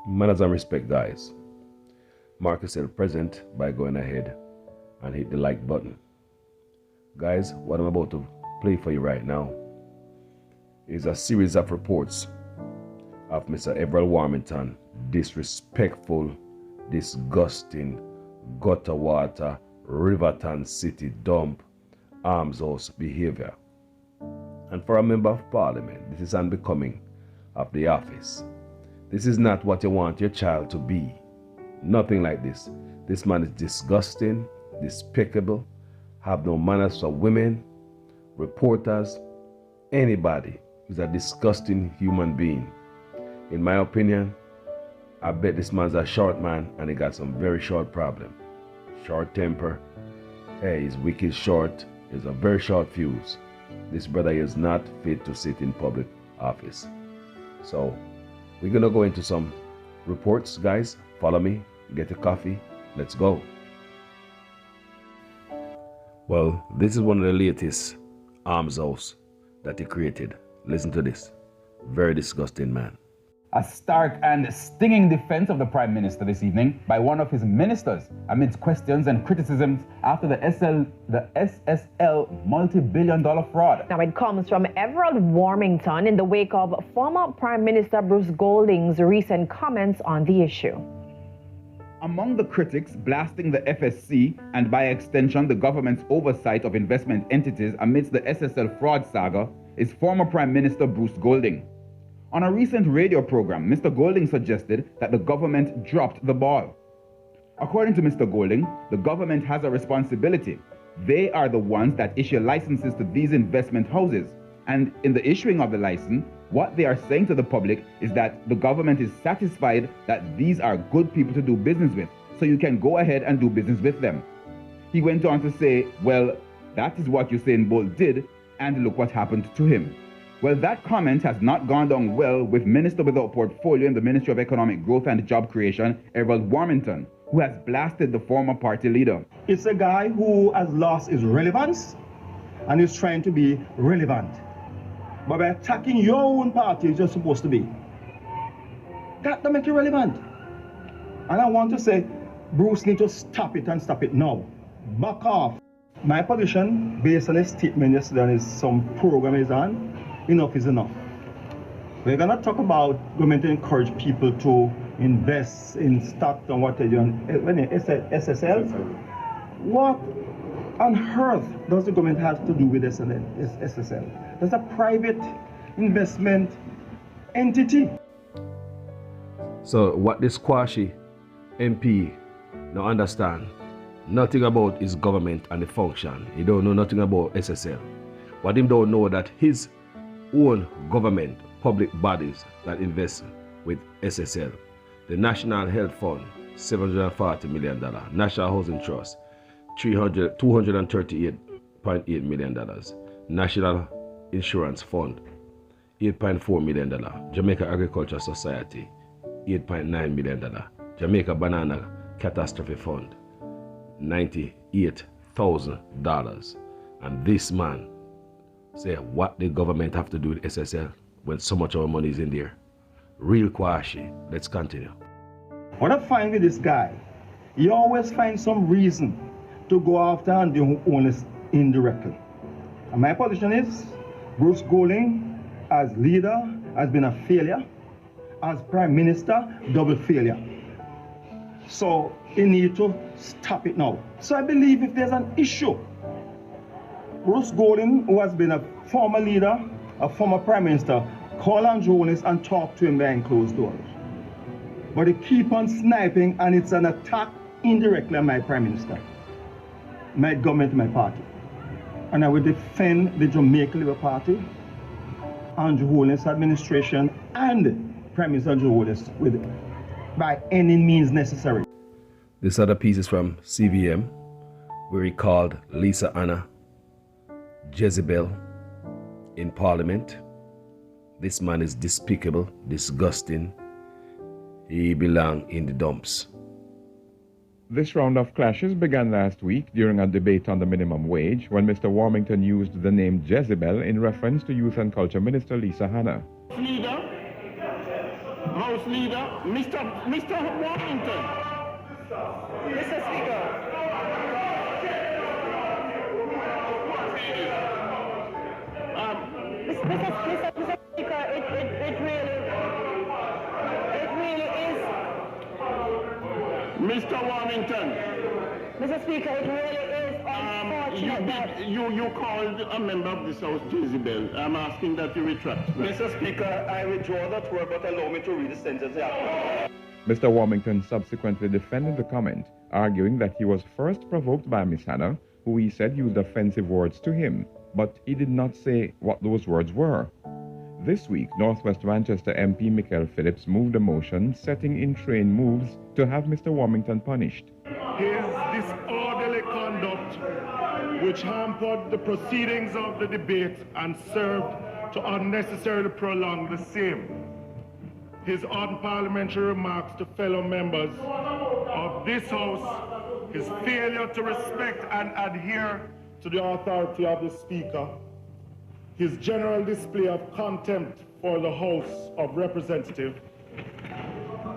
Manners and respect, guys. Mark yourself present by going ahead and hit the like button. Guys, what I'm about to play for you right now is a series of reports of Mr. Everald Warmington disrespectful, disgusting, gutter water, Riverton City dump, arms house behavior. And for a member of parliament, this is unbecoming of the office. This is not what you want your child to be. Nothing like this. This man is disgusting, despicable, have no manners for women, reporters, anybody. He's a disgusting human being. In my opinion, I bet this man's a short man and he got some very short problem. Short temper. Hey, he's wicked short. He's a very short fuse. This brother is not fit to sit in public office. So, we're gonna go into some reports, guys. Follow me, get a coffee, let's go. Well, this is one of the latest arms house that he created. Listen to this. Very disgusting man. A stark and stinging defense of the Prime Minister this evening by one of his ministers amidst questions and criticisms after the SSL multi-billion-dollar fraud. Now it comes from Everald Warmington in the wake of former Prime Minister Bruce Golding's recent comments on the issue. Among the critics blasting the FSC and by extension the government's oversight of investment entities amidst the SSL fraud saga is former Prime Minister Bruce Golding. On a recent radio program, Mr. Golding suggested that the government dropped the ball. According to Mr. Golding, the government has a responsibility. They are the ones that issue licenses to these investment houses. And in the issuing of the license, what they are saying to the public is that the government is satisfied that these are good people to do business with, so you can go ahead and do business with them. He went on to say, well, that is what Usain Bolt did, and look what happened to him. Well, that comment has not gone down well with Minister without portfolio in the Ministry of Economic Growth and Job Creation, Everald Warmington, who has blasted the former party leader. It's a guy who has lost his relevance and is trying to be relevant. But by attacking your own party, you're just supposed to be. That don't make you relevant. And I want to say, Bruce needs to stop it and stop it now. Back off. My position, based on his statement yesterday and some program is on, enough is enough. We're going to talk about government to encourage people to invest in stocks and what they do. When SSL, what on earth does the government have to do with SSL? That's a private investment entity. So what this Quashi MP now understand nothing about his government and the function. He don't know nothing about SSL. What him don't know that his own government, public bodies that invest with SSL, the National Health Fund, $740 million, National Housing Trust, $238.8 million, National Insurance Fund, $8.4 million, Jamaica Agriculture Society, $8.9 million, Jamaica Banana Catastrophe Fund, $98,000. And this man say what the government have to do with SSL when so much of our money is in there. Real Kwashi. Let's continue. What I find with this guy, he always finds some reason to go after and do honest indirectly. And my position is, Bruce Golding, as leader, has been a failure. As Prime Minister, double failure. So he need to stop it now. So I believe if there's an issue, Bruce Golding, who has been a former leader, a former Prime Minister, call on journalists and talk to him behind closed doors. But they keep on sniping and it's an attack indirectly on my Prime Minister, my government, my party. And I will defend the Jamaica Labour Party, Andrew Holness administration and Prime Minister Andrew Holness with it, by any means necessary. This other piece is from CVM, where he called Lisa Anna Jezebel in Parliament. This man is despicable, disgusting. He belongs in the dumps. This round of clashes began last week during a debate on the minimum wage when Mr. Warmington used the name Jezebel in reference to Youth and Culture Minister Lisa Hanna. Leader, House Leader, Mr. Warmington. Mr. Speaker. Mr. Speaker, it really is. Mr. Warmington. Mr. Speaker, it really is unfortunate that... You called a member of this House Jezebel. I'm asking that you retract. Mr. Speaker, I withdraw that word, but allow me to read the sentence here. Mr. Warmington subsequently defended the comment, arguing that he was first provoked by Miss Hannah, who he said used offensive words to him, but he did not say what those words were. This week, Northwest Manchester MP Michael Phillips moved a motion setting in train moves to have Mr. Warmington punished. His disorderly conduct, which hampered the proceedings of the debate and served to unnecessarily prolong the same. His unparliamentary remarks to fellow members of this House, his failure to respect and adhere to the authority of the Speaker, his general display of contempt for the House of Representatives.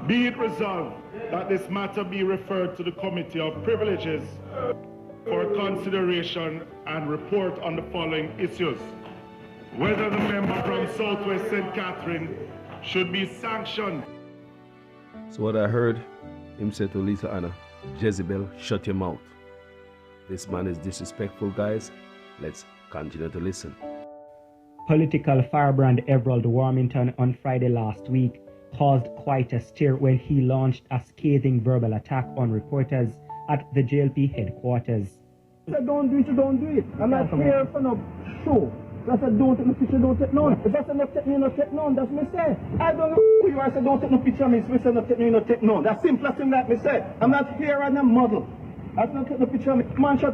Be it resolved that this matter be referred to the Committee of Privileges for consideration and report on the following issues. Whether the member from Southwest St. Catherine should be sanctioned. So what I heard him say to Lisa Anna, Jezebel, shut your mouth. This man is disrespectful, guys. Let's continue to listen. Political firebrand Everald Warmington on Friday last week caused quite a stir when he launched a scathing verbal attack on reporters at the JLP headquarters. I don't do it, you don't do it. I'm not here for no show. That's a don't take no picture, don't take none. If I say not take me, not take none, that's me say. I don't know who you are, say don't take no picture of me, so say not take me, not take none. That's simple thing that me say. I'm not here on a model. I don't take no picture of me. Man, shut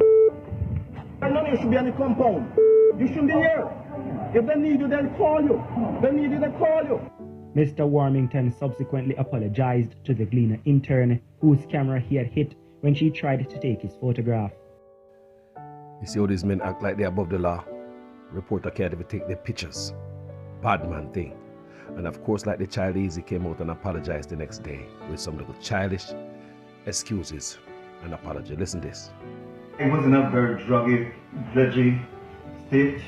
none of you should be on the compound. You shouldn't be here. If they need you, they'll call you. They need you, they'll call you. Mr. Warmington subsequently apologized to the Gleaner intern whose camera he had hit when she tried to take his photograph. You see how these men act like they're above the law? Reporter can't even take their pictures. Bad man thing. And of course, like the child Easy came out and apologized the next day with some little childish excuses and apology. Listen to this. It was in a very druggy, veggie state,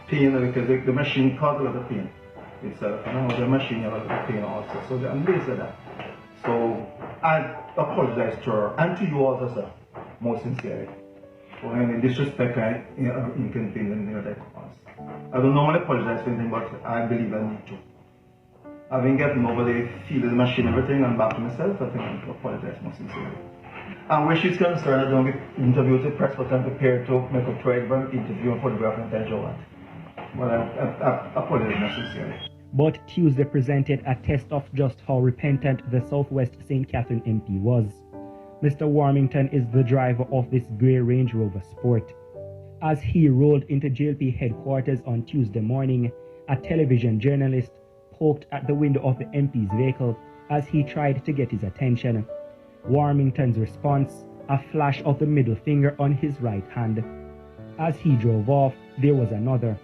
pain, because the machine caused a lot of pain itself. And the machine had a lot of pain also. So I'm based on that. So I apologize to her and to you also, sir, most sincerely, for any disrespect and inconvenience that I caused. I don't normally apologize for anything, but I believe I need to. Having gotten over the feel of the machine and everything and back to myself, I think I need to apologize most sincerely. And where she's concerned, I don't get interviewed to press, but I'm prepared to make a trade for an interview and photograph and tell you what. Well, I apologize most sincerely. But Tuesday presented a test of just how repentant the Southwest St. Catherine MP was. Mr. Warmington is the driver of this grey Range Rover Sport. As he rolled into JLP headquarters on Tuesday morning, a television journalist poked at the window of the MP's vehicle as he tried to get his attention. Warmington's response, a flash of the middle finger on his right hand. As he drove off, there was another.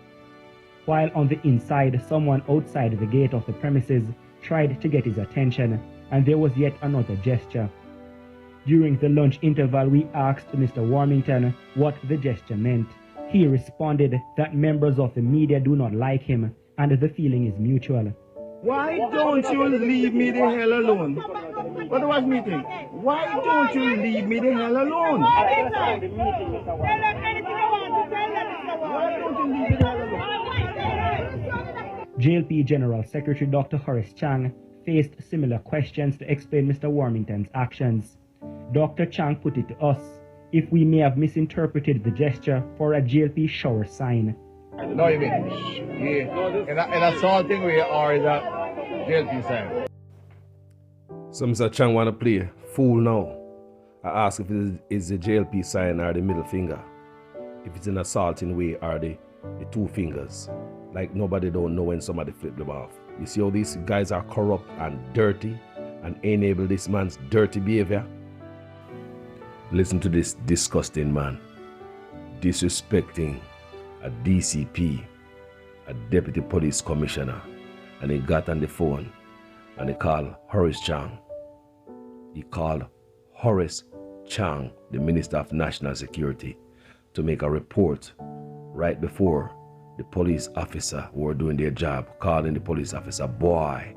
While on the inside, someone outside the gate of the premises tried to get his attention, and there was yet another gesture. During the lunch interval, we asked Mr. Warmington what the gesture meant. He responded that members of the media do not like him, and the feeling is mutual. Why don't you leave me the hell alone? What was meeting? Why don't you leave me the hell alone? Why don't you leave me the hell alone? JLP General Secretary Dr. Horace Chang faced similar questions to explain Mr. Warmington's actions. Dr. Chang put it to us if we may have misinterpreted the gesture for a JLP shower sign. No, you mean in a salting way or in a JLP sign? So Mr. Chang want to play fool now. I ask if it is the JLP sign or the middle finger. If it's an assaulting way or the two fingers. Like nobody don't know when somebody flip them off. You see how these guys are corrupt and dirty and enable this man's dirty behavior? Listen to this disgusting man disrespecting a DCP, a deputy police commissioner, and he got on the phone and he called Horace Chang. He called Horace Chang, the Minister of National Security, to make a report right before the police officer who were doing their job, calling the police officer boy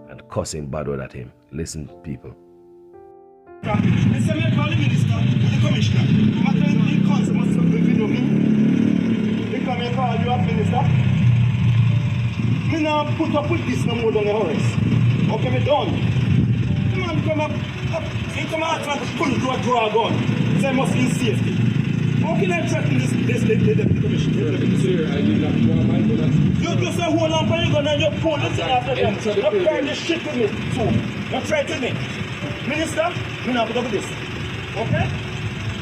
and cussing bad word at him. Listen, people. Listen, I call the minister, the commissioner. I'm telling you, the council must video me. They come and call you a minister. Me now put up with this no more than the Horace. Okay, me done. The man come up, he come out and pull to a draw gun. Say must be in safety. How can I threaten this the commissioner? Sir, I did not draw my gun. You just say hold on for your gun and you pull this thing after them. You burn this shit with me too. You threaten me. Minister, me now put up with this. Okay?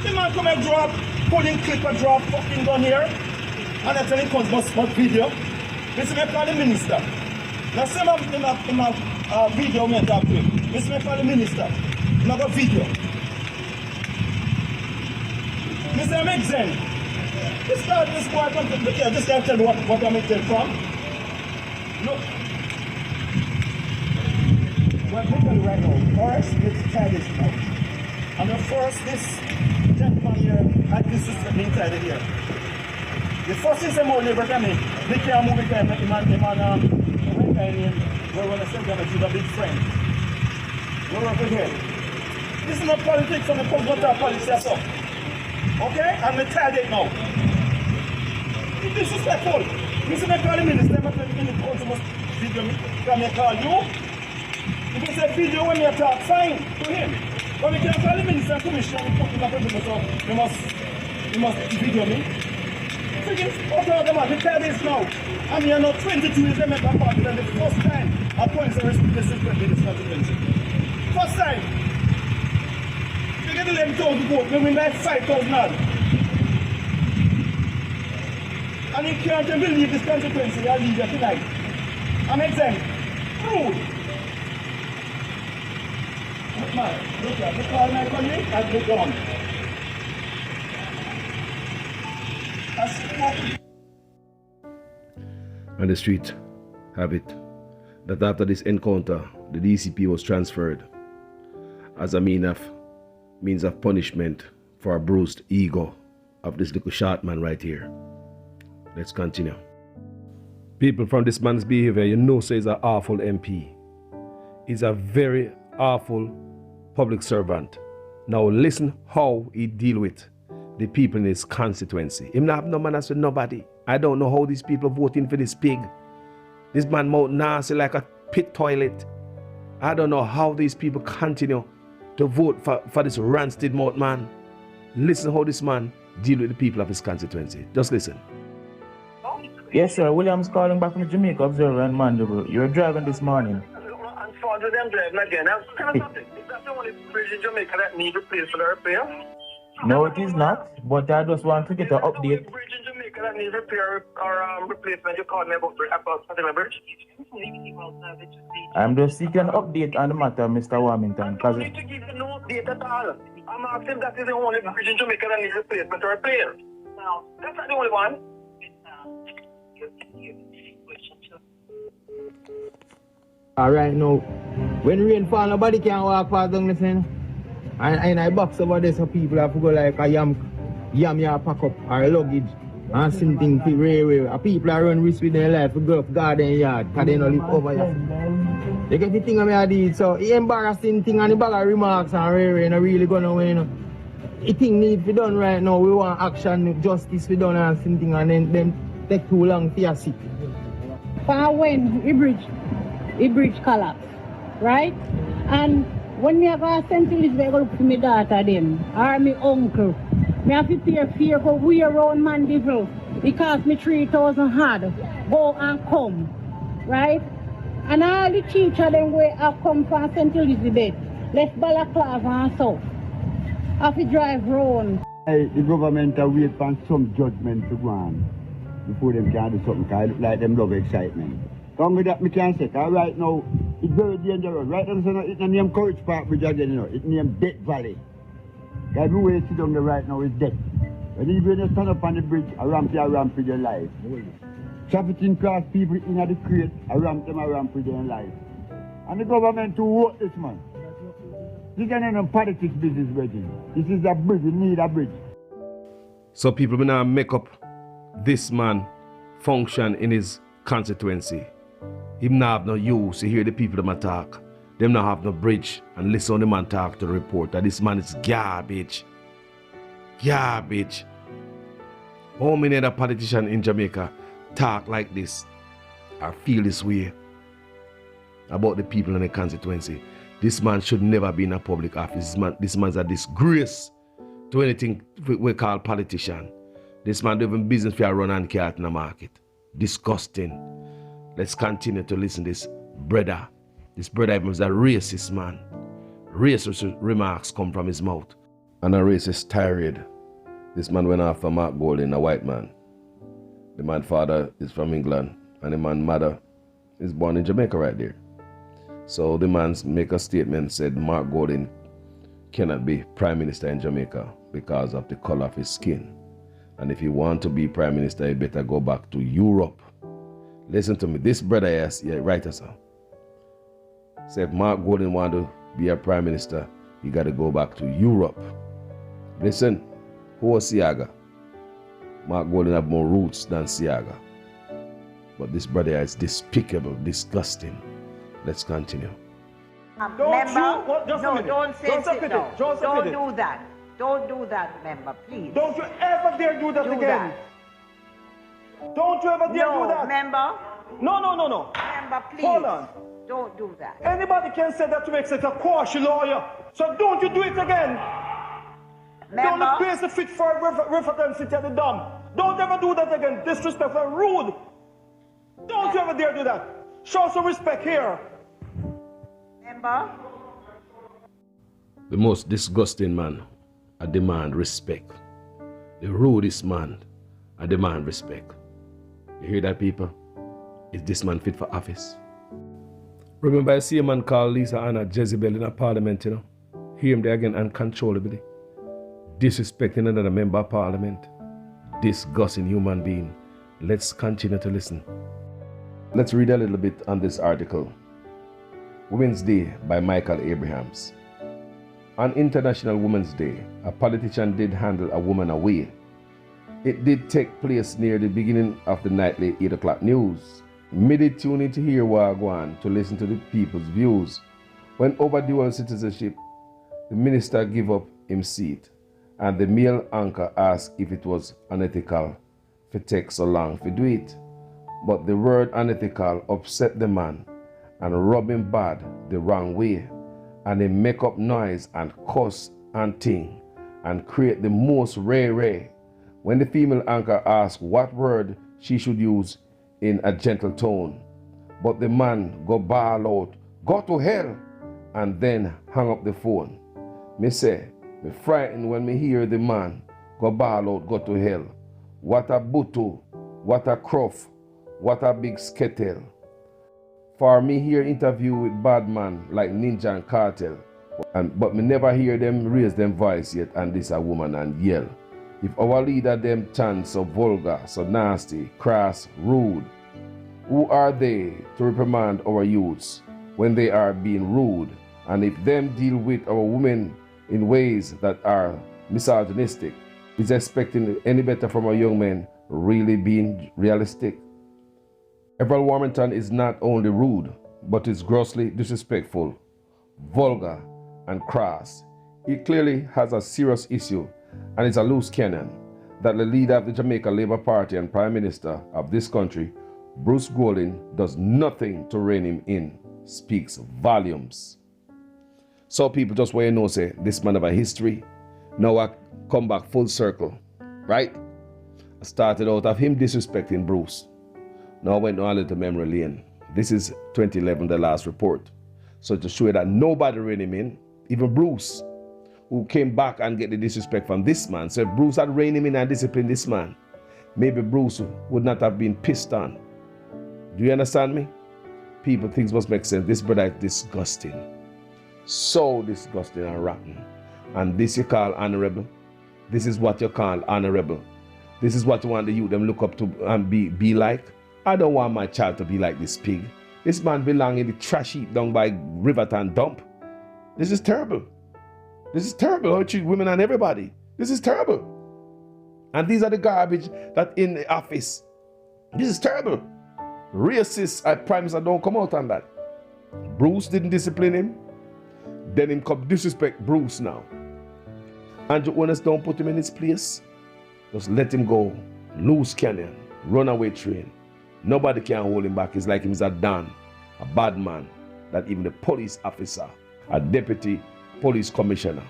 The man come and drop, pulling clip and drop fucking gun here. And I tell him comes must video. Listen, I call the minister. Now say my video me talk to him. Listen, I call the minister. Now got video. Mr. I'm exempt. This guy come to this guy tell me what I'm exempt from. Look. What we're going right now, Horace, let's try this now. And the first, this gentleman here had this system inside here. The first thing I'm going to look at me, they can't move it, man, we're going to send them to a big friend. We're over here. This is not politics on the Contempt policy as well. Okay? I'm going to tell it now. It's disrespectful. Listen, I call the minister, I'm going to council must video me. Can I call you? If you say video when you talk, fine to him. But we can't call the minister and commissioner and put it up in the so you must video me. Freaking out of man, we tell this now. I mean, I know 22 years they make a party and the first time a police arrested this constituency. First time. We get 11,000 votes, we win like 5,000 odd. And you can't believe this constituency, I'll leave you tonight. I'm exempt. Rude. Look man, look at, look all my colleagues, I'll be gone. And the street have it that after this encounter, the DCP was transferred as a means of punishment for a bruised ego of this little short man right here. Let's continue. People, from this man's behavior, you know, so he's an awful MP. He's a very awful public servant. Now listen how he deal with the people in his constituency. Him not have no manners with nobody. I don't know how these people voting for this pig. This man mouth nasty like a pit toilet. I don't know how these people continue to vote for this rancid mouth man. Listen how this man deal with the people of his constituency. Just listen. Yes, sir. William's calling back from the Jamaica Observer and Mandible. You were driving this morning. And for them driving again. Is that the only bridge in Jamaica that needs replaced for the repair? No, it is not. But I just want to get an update. Bridge in Jamaica that needs repair or replacement. You called me about the bridge? I'm just seeking an update on the matter, Mr. Warmington. I don't need to give you no update at all. I'm asking that is the only bridge in Jamaica that needs replacement or repair. No, that's not the only one. Alright now, when rain fall, nobody can walk past down the thing. And I box over there so people have to go like a yam pack up or luggage and something to railway. People are run risk with their life to go up garden yard because they don't live over here. They get the thing I did, so the embarrassing thing and the bag of remarks and railway not really going away, you know. The thing need to be done right now. We want action, justice to be done and something, and then take too long for your city. When the bridge collapsed, right? And when me go to St. Elizabeth, I go look for my daughter them, or my uncle. Me have to pay fear go way around Mandeville. It cost me 3,000 hard. Go and come, right? And all the teachers them way have come from St. Elizabeth, left Balaclava and South. Have to drive round. The government are wait for some judgment to go on before them can do something, because it look like them love excitement. Come with that, me can say, because right now, it's very dangerous. Right now, so it's not named Courage Park Bridge again, you know. It's named Death Valley. Everywhere you sit down there right now is death. When you stand up on the bridge, a ramp with your life. Trafficking class people in the crate, a ramp with their life. And the government to vote this man. This is not politics business, brethren. This is a bridge, we need a bridge. So people will now make up this man function in his constituency. Him not have no use to hear the people them talk. Them not have no bridge and listen to the man talk to the report that this man is garbage. Garbage. How many other politicians in Jamaica talk like this or feel this way about the people in the constituency? This man should never be in a public office. This man's a disgrace to anything we call politician. This man doing business for a run and cat in the market. Disgusting. Let's continue to listen to this brother. This brother is a racist man. Racist remarks come from his mouth. And a racist tirade. This man went after Mark Golding, a white man. The man's father is from England and the man's mother is born in Jamaica right there. So the man make a statement, said Mark Golding cannot be prime minister in Jamaica because of the color of his skin. And if you want to be prime minister, you better go back to Europe. Listen to me, this brother is right, sir. Say if Mark Golding want to be a prime minister, you got to go back to Europe. Listen, who was Siaga? Mark Golding have more roots than Siaga. But this brother is despicable, disgusting. Let's continue. Member, don't say sit down. Don't do that. Don't do that, member, please. Don't you ever dare do that again. Don't you ever dare do that. Member. No. Member, please. Hold on. Don't do that. Anybody can say that to make such a quash lawyer. So don't you do it again. Member. Don't place the fit for reference at the dumb. Don't ever do that again. Disrespectful, rude. Don't you ever dare do that. Show some respect here. Member. The most disgusting man, I demand respect. The rudest man, I demand respect. You hear that, people? Is this man fit for office? Remember, I see a man called Lisa Anna Jezebel in a parliament, you know? Hear him there again uncontrollably. Disrespecting another member of parliament. Disgusting human being. Let's continue to listen. Let's read a little bit on this article. Women's Day by Michael Abrahams. On International Women's Day, a politician did handle a woman away. It did take place near the beginning of the nightly 8 o'clock news. Me did tune in to hear Wagwan to listen to the people's views. When over dual citizenship, the minister gave up his seat and the male anchor asked if it was unethical to take so long to do it. But the word unethical upset the man and rub him bad the wrong way, and he make up noise and cuss and ting and create the most ray. When the female anchor asked what word she should use in a gentle tone, but the man go bawl out, "Go to hell," and then hung up the phone. Me say, me frightened when me hear the man go bawl out, "Go to hell." What a butu, what a cruff, what a big skettle. For me hear interview with bad man like Ninja and Cartel, but me never hear them raise them voice yet and this a woman and yell. If our leader them chant so vulgar, so nasty, crass, rude, who are they to reprimand our youths when they are being rude? And if them deal with our women in ways that are misogynistic, is expecting any better from our young men really being realistic? Everett Warmington is not only rude, but is grossly disrespectful, vulgar, and crass. He clearly has a serious issue and is a loose cannon that the leader of the Jamaica Labour Party and Prime Minister of this country, Bruce Golding, does nothing to rein him in, speaks volumes. So people just want to know, say, this man have a history. Now I come back full circle, right? I started out of him disrespecting Bruce. Now I went on a little memory lane. This is 2011, the last report. So to show you that nobody reined him in, even Bruce, who came back and get the disrespect from this man. So if Bruce had reined him in and disciplined this man, maybe Bruce would not have been pissed on. Do you understand me? People, things must make sense. This brother is disgusting. So disgusting and rotten. And this you call honorable. This is what you call honorable. This is what you want the youth them look up to and be like. I don't want my child to be like this pig. This man belong in the trash heap down by Riverton dump. This is terrible. This is terrible how you treat women and everybody. This is terrible. And these are the garbage that in the office. This is terrible. Racist, I promise I don't come out on that. Bruce didn't discipline him. Then him come disrespect Bruce now. Andrew Owners don't put him in his place. Just let him go. Loose cannon. Runaway train. Nobody can hold him back. It's like he's a Don, a bad man, that even the police officer, a deputy police commissioner,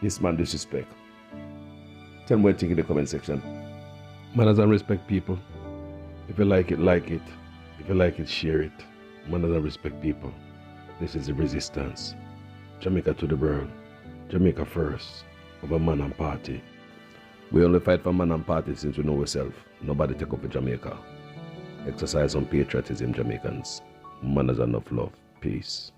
this man disrespect. Tell me what you think in the comment section. Manners and respect people. If you like it, like it. If you like it, share it. Manners and respect people. This is the resistance. Jamaica to the world. Jamaica first. Over man and party. We only fight for man and party since we know ourselves. Nobody take up for Jamaica. Exercise some patriotism, Jamaicans. Manners and enough love. Peace.